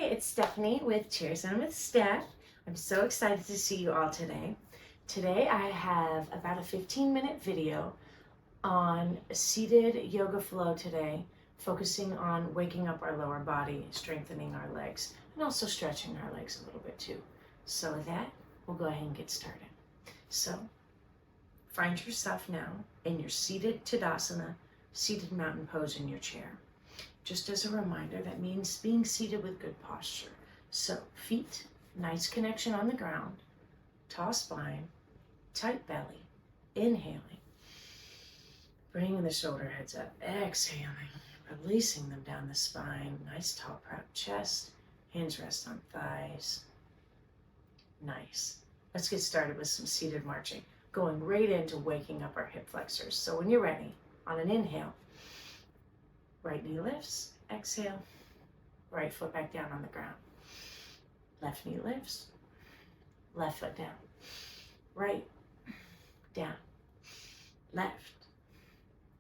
it's Stephanie with Cheers and with Steph. I'm so excited to see you all today. Today I have about a 15-minute video on seated yoga flow today, focusing on waking up our lower body, strengthening our legs, and also stretching our legs a little bit too. So with that, we'll go ahead and get started. So find yourself now in your seated Tadasana, seated mountain pose in your chair. Just as a reminder, that means being seated with good posture. So feet, nice connection on the ground, tall spine, tight belly, inhaling, bringing the shoulder heads up, exhaling, releasing them down the spine, nice tall proud chest, hands rest on thighs. Nice. Let's get started with some seated marching, going right into waking up our hip flexors. So when you're ready, on an inhale, right knee lifts, exhale, right foot back down on the ground. Left knee lifts, left foot down. Right, down, left,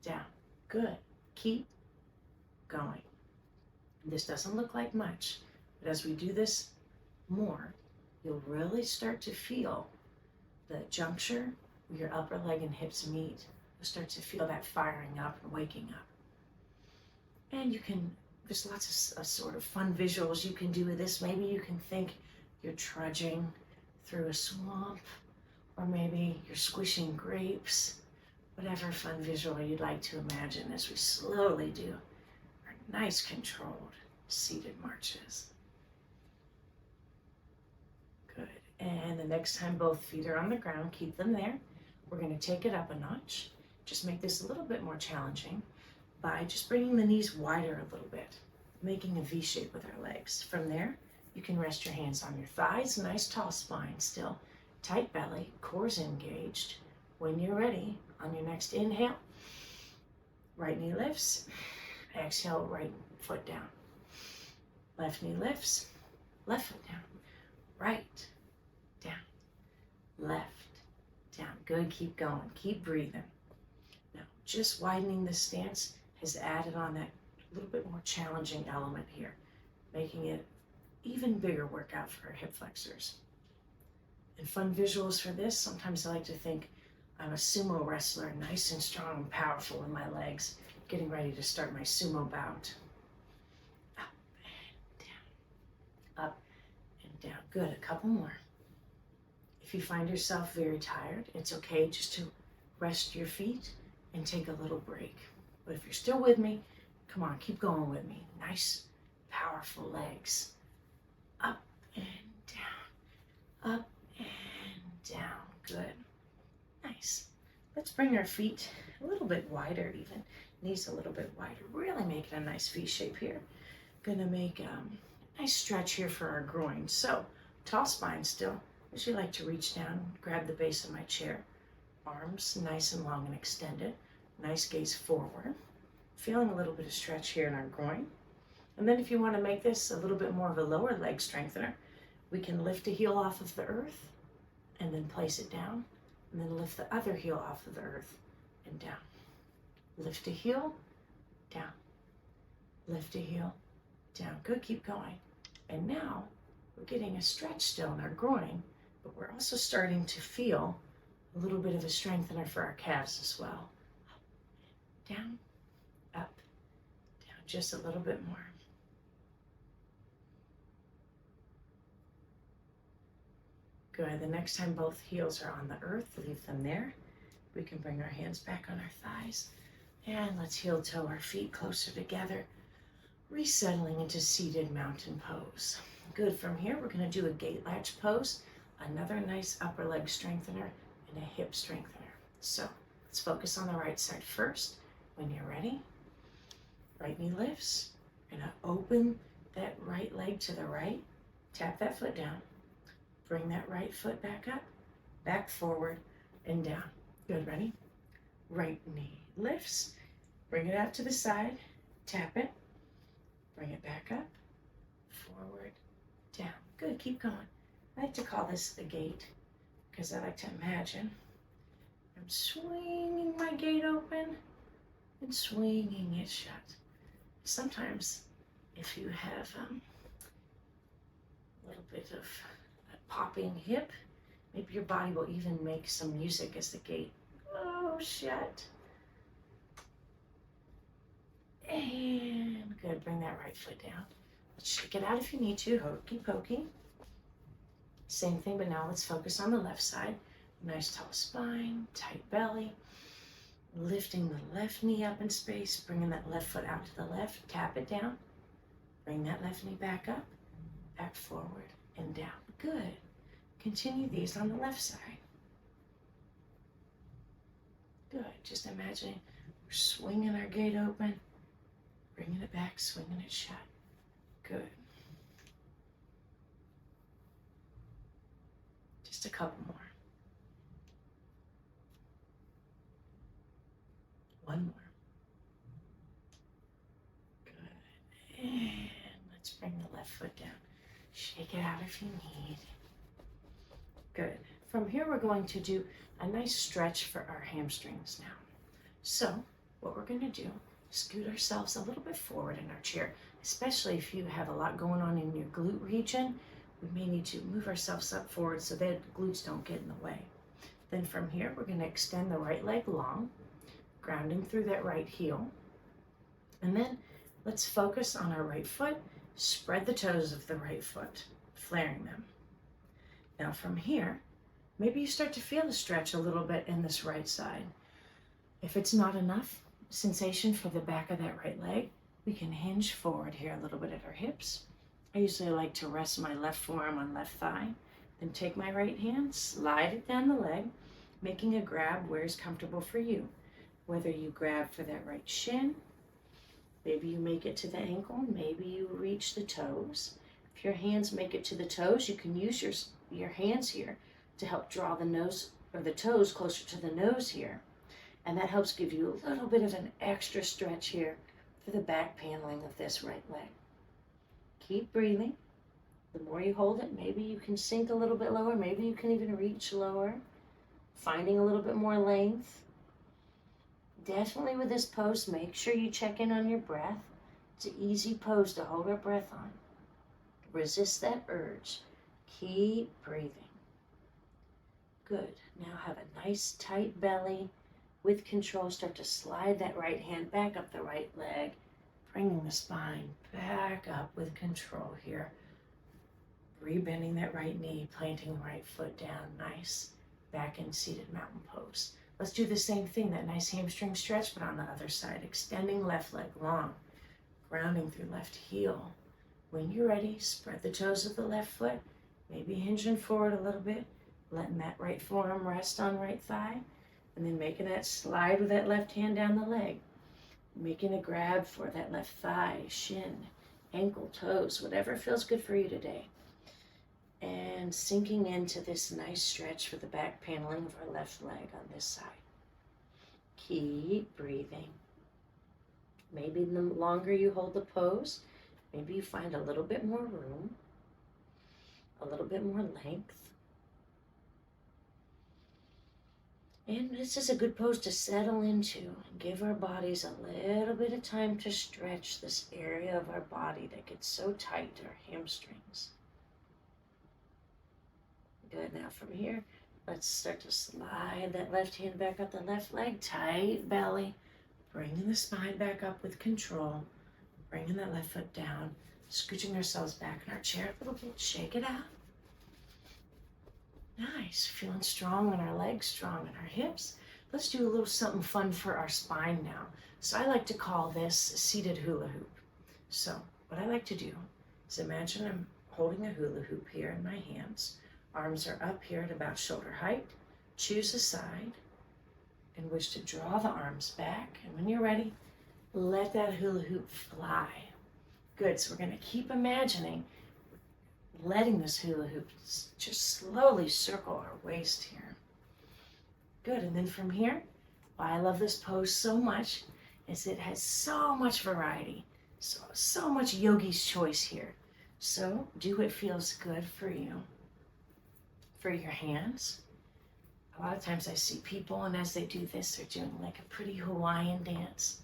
down. Good. Keep going. This doesn't look like much, but as we do this more, you'll really start to feel the juncture where your upper leg and hips meet. You'll start to feel that firing up and waking up. And there's lots of sort of fun visuals you can do with this. Maybe you can think you're trudging through a swamp, or maybe you're squishing grapes, whatever fun visual you'd like to imagine as we slowly do our nice controlled seated marches. Good. And the next time both feet are on the ground, keep them there. We're going to take it up a notch. Just make this a little bit more challenging by just bringing the knees wider a little bit, making a V shape with our legs. From there, you can rest your hands on your thighs, nice tall spine still, tight belly, core's engaged. When you're ready, on your next inhale, right knee lifts, exhale, right foot down. Left knee lifts, left foot down, right, down, left, down. Good, keep going, keep breathing. Now, just widening the stance has added on that little bit more challenging element here, making it even bigger workout for our hip flexors. And fun visuals for this, sometimes I like to think I'm a sumo wrestler, nice and strong and powerful in my legs, getting ready to start my sumo bout. Up and down, up and down. Good, a couple more. If you find yourself very tired, it's okay just to rest your feet and take a little break. But if you're still with me, come on, keep going with me. Nice, powerful legs. Up and down, up and down. Good. Nice. Let's bring our feet a little bit wider even. Knees a little bit wider. Really make it a nice V shape here. Gonna make a nice stretch here for our groin. So, tall spine still. I usually like to reach down, grab the base of my chair. Arms nice and long and extended. Nice gaze forward. Feeling a little bit of stretch here in our groin. And then if you want to make this a little bit more of a lower leg strengthener, we can lift a heel off of the earth and then place it down. And then lift the other heel off of the earth and down. Lift a heel, down. Lift a heel, down. Good, keep going. And now we're getting a stretch still in our groin, but we're also starting to feel a little bit of a strengthener for our calves as well. Down, up, down, just a little bit more. Good, the next time both heels are on the earth, leave them there. We can bring our hands back on our thighs. And let's heel toe our feet closer together, resettling into seated mountain pose. Good, from here we're gonna do a gate latch pose, another nice upper leg strengthener and a hip strengthener. So let's focus on the right side first. When you're ready, right knee lifts. We're gonna open that right leg to the right, tap that foot down, bring that right foot back up, back forward and down. Good, ready? Right knee lifts, bring it out to the side, tap it, bring it back up, forward, down. Good, keep going. I like to call this a gate because I like to imagine I'm swinging my gate open and swinging it shut. Sometimes if you have A little bit of a popping hip. Maybe your body will even make some music as the gate. Oh, shut. And good, bring that right foot down. Let's shake it out if you need to, hokey pokey. Same thing, but now let's focus on the left side. Nice tall spine, tight belly. Lifting the left knee up in space, bringing that left foot out to the left, tap it down. Bring that left knee back up, back forward and down. Good. Continue these on the left side. Good. Just imagining we're swinging our gate open, bringing it back, swinging it shut. Good. Just a couple more. One more. Good. And let's bring the left foot down. Shake it out if you need. Good. From here, we're going to do a nice stretch for our hamstrings now. So what we're going to do, scoot ourselves a little bit forward in our chair, especially if you have a lot going on in your glute region. We may need to move ourselves up forward so that glutes don't get in the way. Then from here, we're going to extend the right leg long, grounding through that right heel. And then let's focus on our right foot. Spread the toes of the right foot, flaring them. Now from here, maybe you start to feel the stretch a little bit in this right side. If it's not enough sensation for the back of that right leg, we can hinge forward here a little bit at our hips. I usually like to rest my left forearm on left thigh, then take my right hand, slide it down the leg, making a grab where is comfortable for you. Whether you grab for that right shin, maybe you make it to the ankle, maybe you reach the toes. If your hands make it to the toes, you can use your hands here to help draw the nose or the toes closer to the nose here. And that helps give you a little bit of an extra stretch here for the back paneling of this right leg. Keep breathing. The more you hold it, maybe you can sink a little bit lower, maybe you can even reach lower, finding a little bit more length. Definitely with this pose, make sure you check in on your breath. It's an easy pose to hold our breath on. Resist that urge. Keep breathing. Good. Now have a nice tight belly. With control, start to slide that right hand back up the right leg, bringing the spine back up with control here. Rebending that right knee, planting the right foot down. Nice. Back in seated mountain pose. Let's do the same thing, that nice hamstring stretch, but on the other side, extending left leg long, grounding through left heel. When you're ready, spread the toes of the left foot, maybe hinging forward a little bit, letting that right forearm rest on right thigh, and then making that slide with that left hand down the leg, making a grab for that left thigh, shin, ankle, toes, whatever feels good for you today. And sinking into this nice stretch for the back paneling of our left leg on this side. Keep breathing. Maybe the longer you hold the pose, maybe you find a little bit more room, a little bit more length. And this is a good pose to settle into and give our bodies a little bit of time to stretch this area of our body that gets so tight, our hamstrings. Good. Now from here, let's start to slide that left hand back up the left leg, tight belly, bringing the spine back up with control, bringing that left foot down, scooching ourselves back in our chair a little bit, shake it out. Nice, feeling strong in our legs, strong in our hips. Let's do a little something fun for our spine now. So I like to call this seated hula hoop. So what I like to do is imagine I'm holding a hula hoop here in my hands. Arms are up here at about shoulder height. Choose a side in which to draw the arms back. And when you're ready, let that hula hoop fly. Good, so we're gonna keep imagining letting this hula hoop just slowly circle our waist here. Good, and then from here, why I love this pose so much is it has so much variety. So much yogi's choice here. So do what feels good for you. For your hands. A lot of times I see people, and as they do this, they're doing like a pretty Hawaiian dance.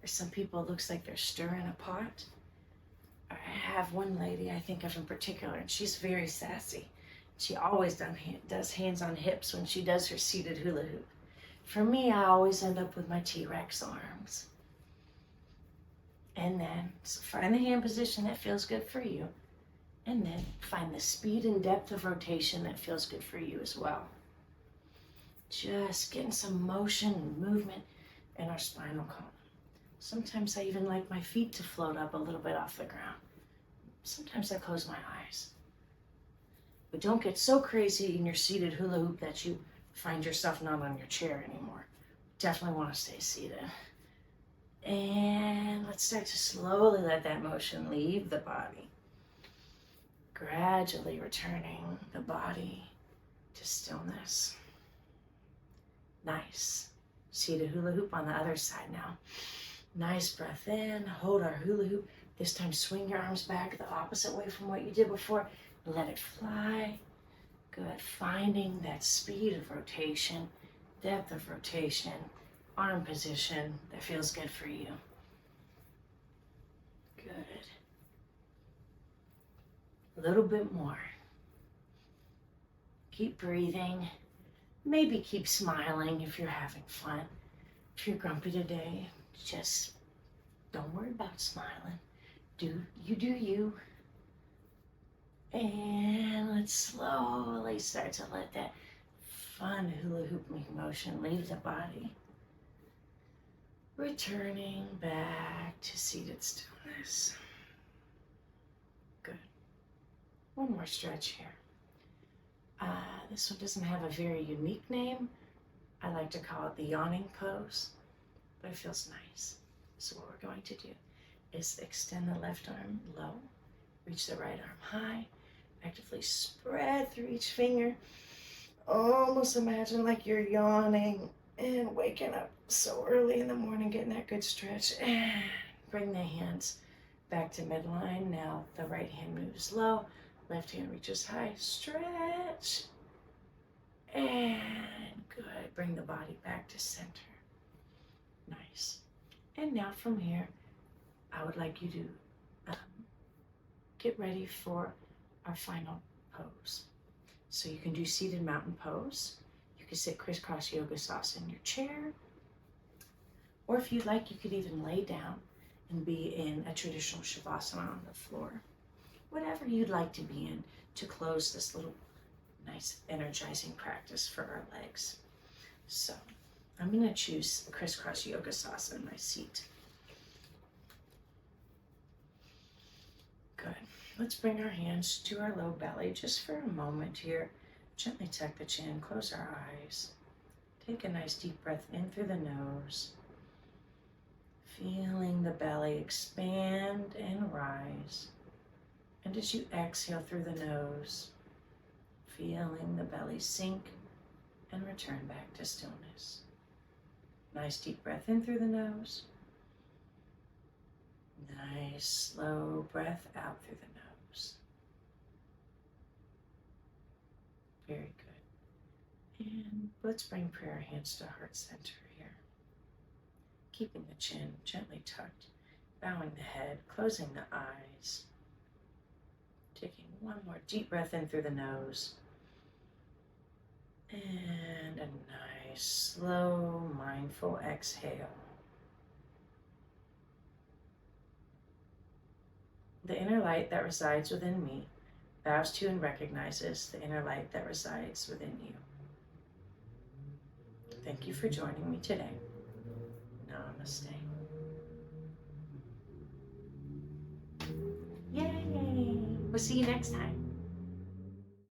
Or some people, it looks like they're stirring a pot. I have one lady I think of in particular, and she's very sassy. She always does hands on hips when she does her seated hula hoop. For me, I always end up with my T-Rex arms. And then so find the hand position that feels good for you. And then find the speed and depth of rotation that feels good for you as well. Just getting some motion and movement in our spinal column. Sometimes I even like my feet to float up a little bit off the ground. Sometimes I close my eyes. But don't get so crazy in your seated hula hoop that you find yourself not on your chair anymore. Definitely want to stay seated. And let's start to slowly let that motion leave the body. Gradually returning the body to stillness. Nice. Seated hula hoop on the other side now. Nice breath in, hold our hula hoop. This time swing your arms back the opposite way from what you did before. Let it fly. Good. Finding that speed of rotation, depth of rotation, arm position that feels good for you. Good. A little bit more. Keep breathing. Maybe keep smiling if you're having fun. If you're grumpy today, just don't worry about smiling. Do you. And let's slowly start to let that fun hula hooping motion leave the body. Returning back to seated stillness. Good. One more stretch here. This one doesn't have a very unique name. I like to call it the yawning pose, but it feels nice. So what we're going to do is extend the left arm low, reach the right arm high, actively spread through each finger. Almost imagine like you're yawning and waking up so early in the morning, getting that good stretch. And bring the hands back to midline. Now the right hand moves low, left hand reaches high, stretch. And good. Bring the body back to center. Nice. And now from here, I would like you to get ready for our final pose. So you can do seated mountain pose. You can sit crisscross yoga sasana in your chair. Or if you'd like, you could even lay down and be in a traditional shavasana on the floor. Whatever you'd like to be in to close this little nice energizing practice for our legs. So I'm going to choose the crisscross yoga sasana in my seat. Good. Let's bring our hands to our low belly just for a moment here. Gently tuck the chin, close our eyes. Take a nice deep breath in through the nose. Feeling the belly expand and rise. And as you exhale through the nose, feeling the belly sink and return back to stillness. Nice deep breath in through the nose. Nice slow breath out through the nose. Very good. And let's bring prayer hands to heart center here. Keeping the chin gently tucked, bowing the head, closing the eyes. Taking one more deep breath in through the nose. And a nice, slow, mindful exhale. The inner light that resides within me bows to and recognizes the inner light that resides within you. Thank you for joining me today. Namaste. Yay! We'll see you next time.